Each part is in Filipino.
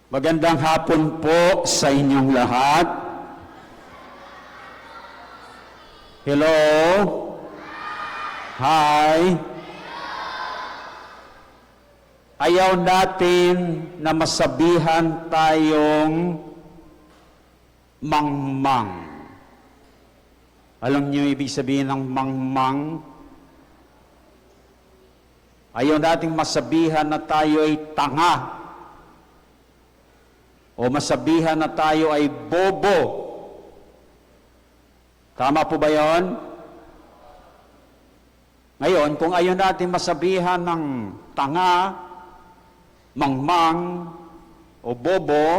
Magandang hapon po sa inyong lahat. Hello? Hi? Ayaw natin na masabihan tayong mangmang. Alam niyo ibig sabihin ng mangmang? Ayaw nating masabihan na tayo ay tanga. O masabihan na tayo ay bobo. Tama po ba yon? Ngayon, kung ayaw natin masabihan ng tanga, mangmang, o bobo,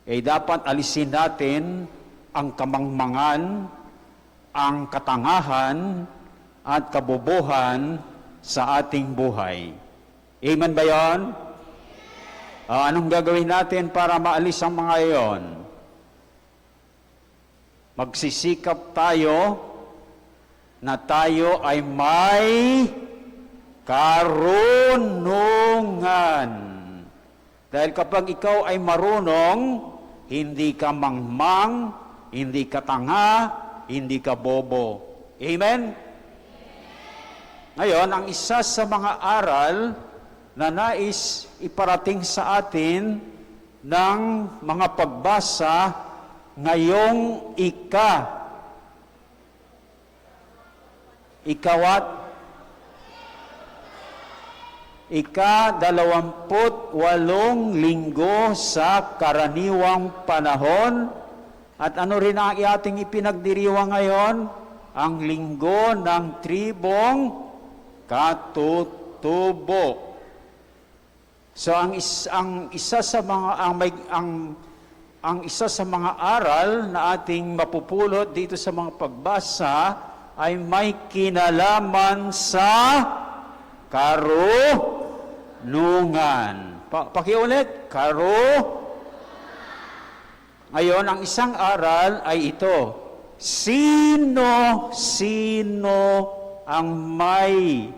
eh dapat alisin natin ang kamangmangan, ang katangahan, at kabobohan sa ating buhay. Amen ba yon? Anong gagawin natin para maalis ang mga iyon? Magsisikap tayo na tayo ay may karunungan. Dahil kapag ikaw ay marunong, hindi ka mangmang, hindi ka tanga, hindi ka bobo. Amen? Ngayon, ang isa sa mga aral na nais iparating sa atin ng mga pagbasa ngayong ika-28 linggo sa karaniwang panahon. At ano rin ang ating ipinagdiriwang ngayon? Ang linggo ng tribong katutubo. So ang isa sa mga aral na ating mapupulot dito sa mga pagbasa ay may kinalaman sa karunungan. Pakiulit, Ngayon, ang isang aral ay ito. Sino ang may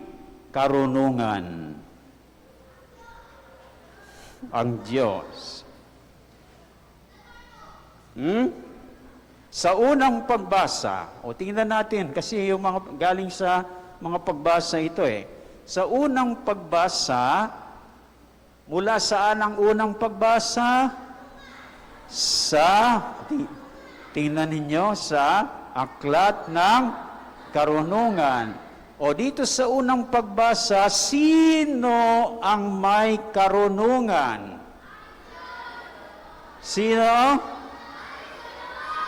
karunungan? Ang Diyos. Sa unang pagbasa, tingnan natin kasi yung mga galing sa mga pagbasa ito Sa unang pagbasa, mula saan ang unang pagbasa? Tingnan ninyo sa Aklat ng Karunungan. Dito sa unang pagbasa, sino ang may karunungan? Sino?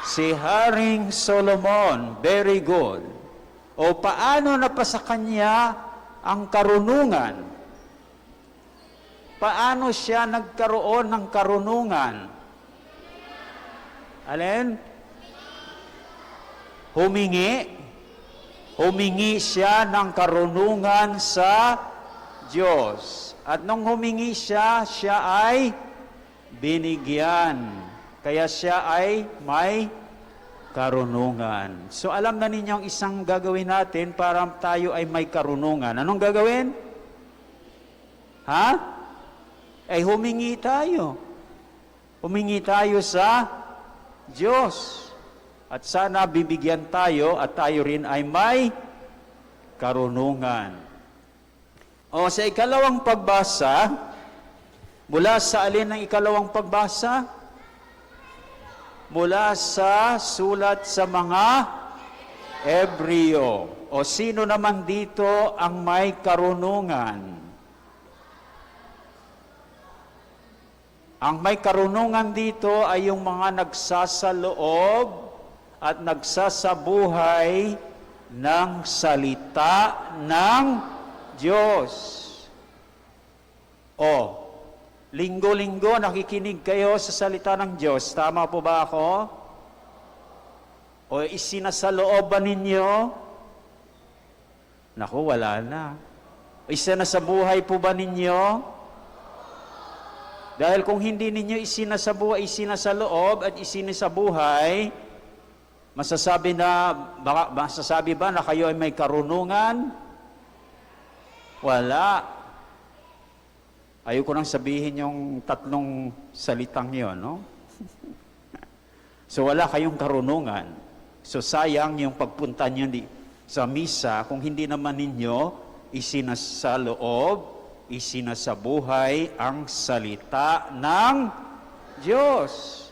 Si Haring Solomon. Very good. Paano napasa kanya ang karunungan? Paano siya nagkaroon ng karunungan? Alin? Humingi siya ng karunungan sa Diyos. At nung humingi siya ay binigyan. Kaya siya ay may karunungan. So alam na ninyo ang isang gagawin natin para tayo ay may karunungan. Anong gagawin? Humingi tayo. Humingi tayo sa Diyos. At sana bibigyan tayo at tayo rin ay may karunungan. Sa ikalawang pagbasa, mula sa alin ang ikalawang pagbasa? Mula sa sulat sa mga Hebreo. Sino naman dito ang may karunungan? Ang may karunungan dito ay yung mga nagsasaloob at nagsasabuhay ng salita ng Diyos. Linggo-linggo nakikinig kayo sa salita ng Diyos. Tama po ba ako? Isinasaloob ba ninyo? Naku, wala na. Isinasabuhay po ba ninyo? Dahil kung hindi ninyo isinasaloob at isinasabuhay, masasabi ba na kayo ay may karunungan? Wala. Ayoko nang sabihin yung tatlong salitang yon, no? So wala kayong karunungan. So sayang yung pagpunta niyo sa misa kung hindi naman ninyo isinasaloob, isinasabuhay ang salita ng Diyos.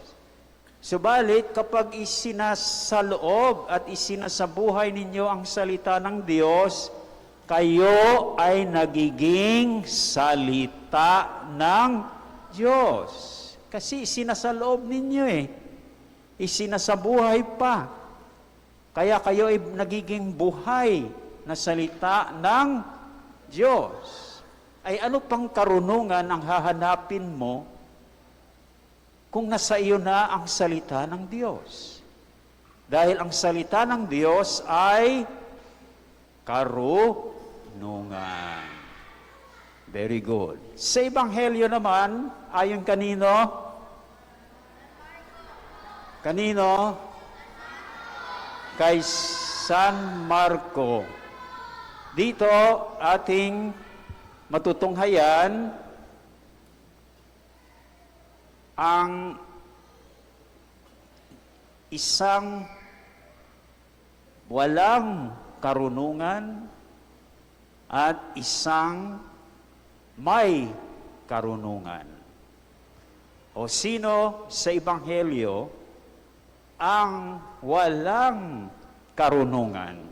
Subalit, kapag isinasaloob at isinasabuhay ninyo ang salita ng Diyos, kayo ay nagiging salita ng Diyos. Kasi isinasaloob ninyo isinasabuhay pa. Kaya kayo ay nagiging buhay na salita ng Diyos. Ay ano pang karunungan ang hahanapin mo kung nasa iyo na ang salita ng Diyos? Dahil ang salita ng Diyos ay karunungan. Very good. Sa Ebanghelyo naman, ayon kanino? Kanino? Kay San Marco. Dito, ating matutunghayan ang isang walang karunungan at isang may karunungan. O sino sa Ebanghelyo ang walang karunungan?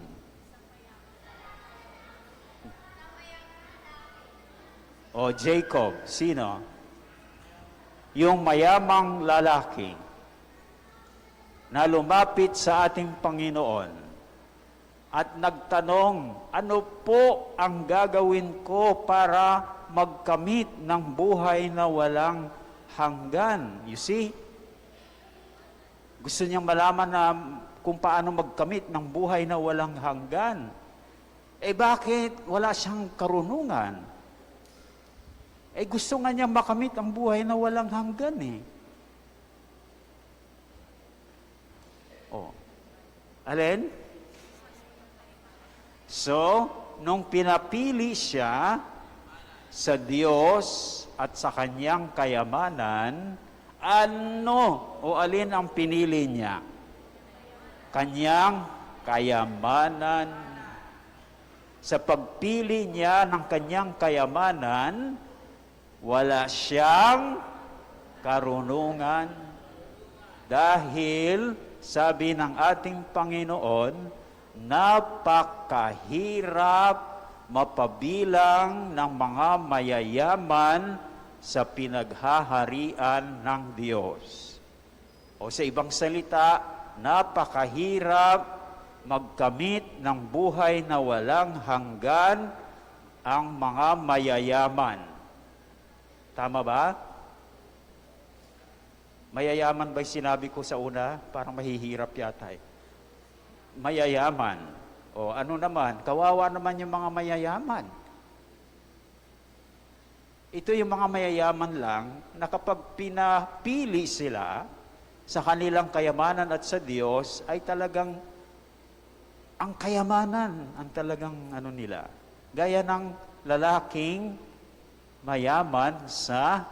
O Jacob, sino? Yung mayamang lalaki na lumapit sa ating Panginoon at nagtanong, ano po ang gagawin ko para magkamit ng buhay na walang hanggan? You see? Gusto niyang malaman na kung paano magkamit ng buhay na walang hanggan. Bakit wala siyang karunungan? Gusto nga niya makamit ang buhay na walang hanggan Alin? So, nung pinapili siya sa Diyos at sa kanyang kayamanan, ano o alin ang pinili niya? Kanyang kayamanan. Sa pagpili niya ng kanyang kayamanan, wala siyang karunungan dahil sabi ng ating Panginoon, napakahirap mapabilang ng mga mayayaman sa pinaghaharian ng Diyos. O sa ibang salita, napakahirap magkamit ng buhay na walang hanggan ang mga mayayaman. Tama ba? Mayayaman ba'y sinabi ko sa una? Parang mahihirap yata Mayayaman. O ano naman? Kawawa naman yung mga mayayaman. Ito yung mga mayayaman lang na kapag pinapili sila sa kanilang kayamanan at sa Diyos, ay talagang ang kayamanan ang talagang nila. Gaya ng lalaking mayaman sa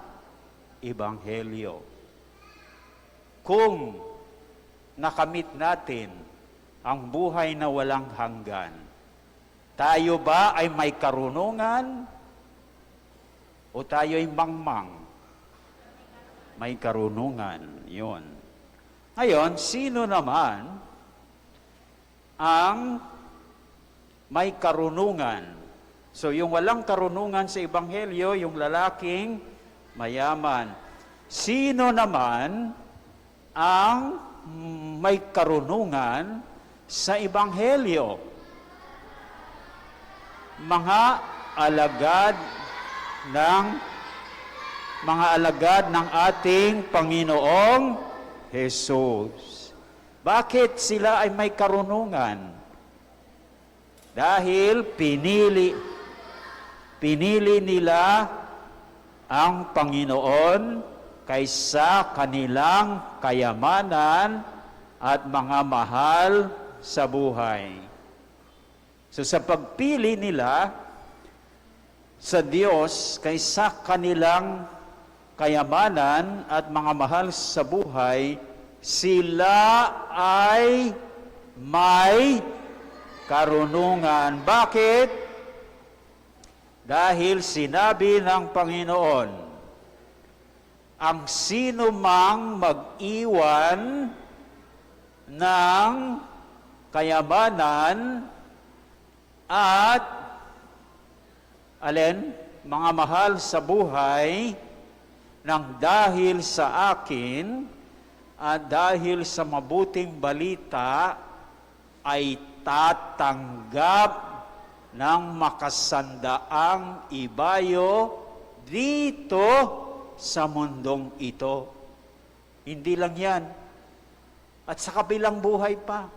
Ebanghelyo. Kung nakamit natin ang buhay na walang hanggan, tayo ba ay may karunungan o tayo ay mangmang? May karunungan, yun. Ngayon, sino naman ang may karunungan? So, yung walang karunungan sa Ebanghelyo, yung lalaking mayaman. Sino naman ang may karunungan sa Ebanghelyo? Mga alagad ng ating Panginoong Jesus. Bakit sila ay may karunungan? Dahil pinili nila ang Panginoon kaysa kanilang kayamanan at mga mahal sa buhay. So sa pagpili nila, sa Diyos kaysa kanilang kayamanan at mga mahal sa buhay, sila ay may karunungan. Bakit? Dahil sinabi ng Panginoon, ang sino mang mag-iwan ng kayamanan at mga mahal sa buhay, nang dahil sa akin at dahil sa mabuting balita ay tatanggap ng makasandaang ibayo dito sa mundong ito. Hindi lang yan. At sa kabilang buhay pa.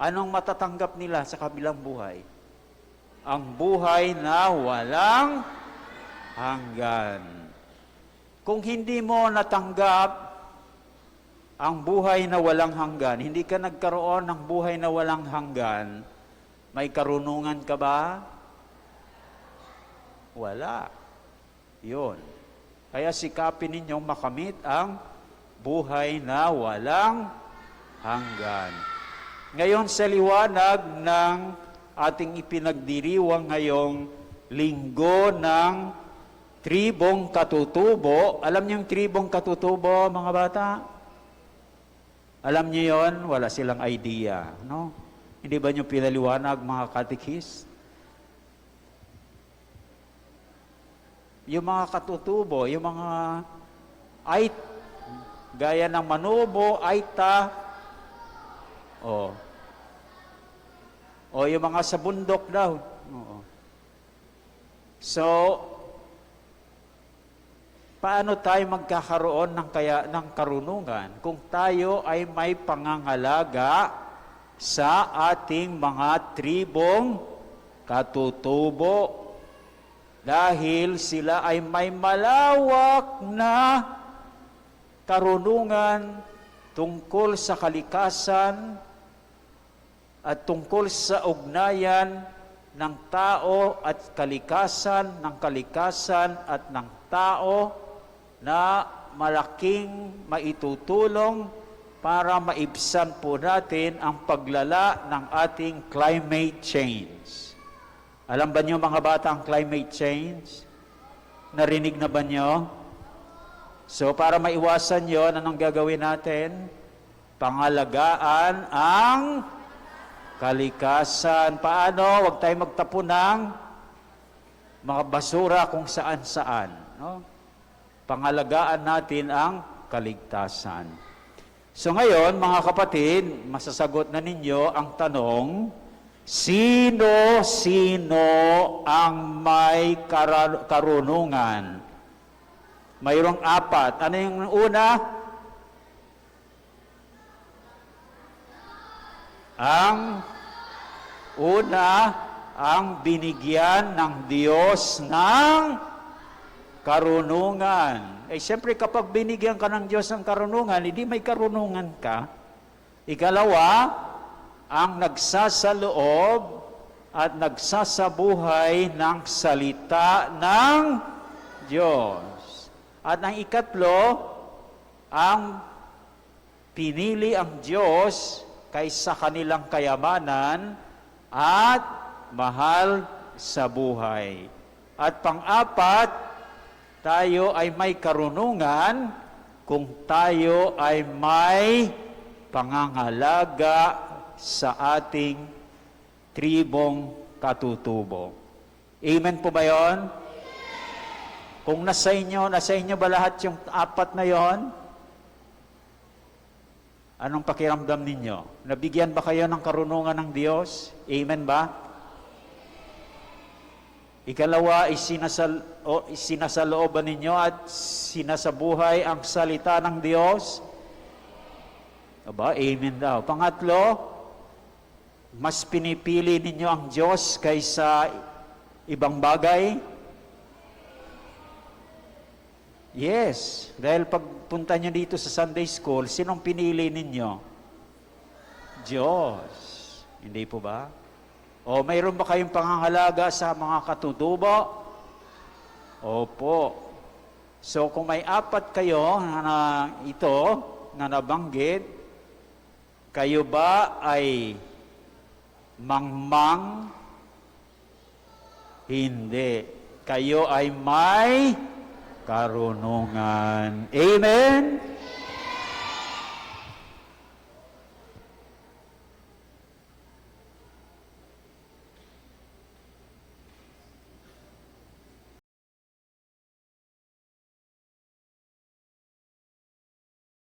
Anong matatanggap nila sa kabilang buhay? Ang buhay na walang hanggan. Kung hindi mo natanggap ang buhay na walang hanggan, hindi ka nagkaroon ng buhay na walang hanggan, may karunungan ka ba? Wala. Yun. Kaya sikapin ninyong makamit ang buhay na walang hanggan. Ngayon sa liwanag ng ating ipinagdiriwang ngayong linggo ng tribong katutubo. Alam niyo yung tribong katutubo, mga bata? Alam niyo yon? Wala silang idea, no? Hindi ba niyo pinaliwanag, mga katikis? Yung mga katutubo, yung mga gaya ng Manubo, Aita, o yung mga sa bundok daw. Oo. So, paano tayo magkakaroon ng karunungan kung tayo ay may pangangalaga sa ating mga tribong katutubo? Dahil sila ay may malawak na karunungan tungkol sa kalikasan at tungkol sa ugnayan ng tao at kalikasan, ng kalikasan at ng tao, na malaking maitutulong para maibsan po natin ang paglala ng ating climate change. Alam ba niyo, mga bata, ang climate change? Narinig na ba niyo? So para maiwasan yon, anong gagawin natin? Pangalagaan ang kalikasan. Paano? Huwag tayo magtapon ng mga basura kung saan-saan. No? Pangalagaan natin ang kaligtasan. So ngayon, mga kapatid, masasagot na ninyo ang tanong, sino ang may karunungan? Mayroong 4. Ano yung una? Ang una, ang binigyan ng Diyos ng karunungan. Siyempre, kapag binigyan ka ng Diyos ng karunungan, hindi may karunungan ka. Ikalawa, ang nagsasaloob at nagsasabuhay ng salita ng Diyos. At ang ikatlo, ang pinili ang Diyos kaysa kanilang kayamanan at mahal sa buhay. At pang-apat, tayo ay may karunungan kung tayo ay may pangangalaga sa ating tribong katutubo. Amen po ba yun? Kung nasa inyo ba lahat yung 4 na yon? Anong pakiramdam ninyo? Nabigyan ba kayo ng karunungan ng Diyos? Amen ba? Ikalawa, sinasalooban ninyo at sinasabuhay ang salita ng Diyos? Aba, amen daw. Pangatlo, mas pinipili ninyo ang Diyos kaysa ibang bagay? Yes, dahil pagpunta nyo dito sa Sunday School, sinong pinili ninyo? Diyos. Hindi po ba? O mayroon ba kayong pangangalaga sa mga katutubo? Opo. So kung may apat kayo na ito na nabanggit, kayo ba ay mangmang? Hindi. Kayo ay may karunungan. Amen?